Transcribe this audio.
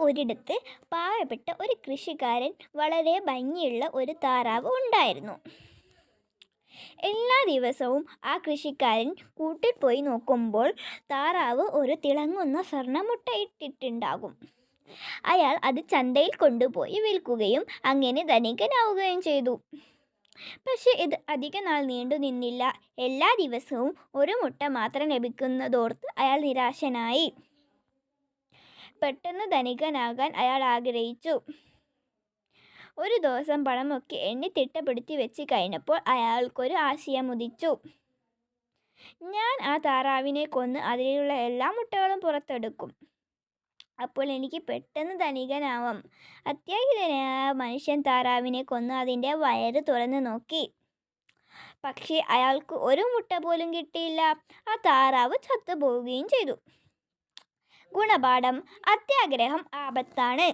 ഒരിടത്ത് പാവപ്പെട്ട ഒരു കൃഷിക്കാരൻ വളരെ ഭംഗിയുള്ള ഒരു താറാവ് ഉണ്ടായിരുന്നു. എല്ലാ ദിവസവും ആ കൃഷിക്കാരൻ കൂട്ടിൽ പോയി നോക്കുമ്പോൾ താറാവ് ഒരു തിളങ്ങുന്ന സ്വർണ്ണമുട്ട ഇട്ടിട്ടുണ്ടാകും. അയാൾ അത് ചന്തയിൽ കൊണ്ടുപോയി വിൽക്കുകയും അങ്ങനെ ധനികനാവുകയും ചെയ്തു. പക്ഷെ ഇത് അധിക നാൾ നീണ്ടു നിന്നില്ല. എല്ലാ ദിവസവും ഒരു മുട്ട മാത്രം ലഭിക്കുന്നതോർത്ത് അയാൾ നിരാശനായി. പെട്ടെന്ന് ധനികനാകാൻ അയാൾ ആഗ്രഹിച്ചു. ഒരു ദിവസം പണമൊക്കെ എണ്ണി തിട്ടപ്പെടുത്തി വെച്ച് കഴിഞ്ഞപ്പോൾ അയാൾക്കൊരു ആശയം ഉദിച്ചു. ഞാൻ ആ താറാവിനെ കൊന്ന് അതിലുള്ള എല്ലാ മുട്ടകളും പുറത്തെടുക്കും. അപ്പോൾ എനിക്ക് പെട്ടെന്ന് ധനികനാവാം. അത്യാഗ്രഹനായ മനുഷ്യൻ താറാവിനെ കൊന്ന് അതിൻ്റെ വയറ് തുറന്നു നോക്കി. പക്ഷേ അയാൾക്ക് ഒരു മുട്ട പോലും കിട്ടിയില്ല. ആ താറാവ് ചത്തുപോവുകയും ചെയ്തു. ഗുണപാഠം: അത്യാഗ്രഹം ആപത്താണ്.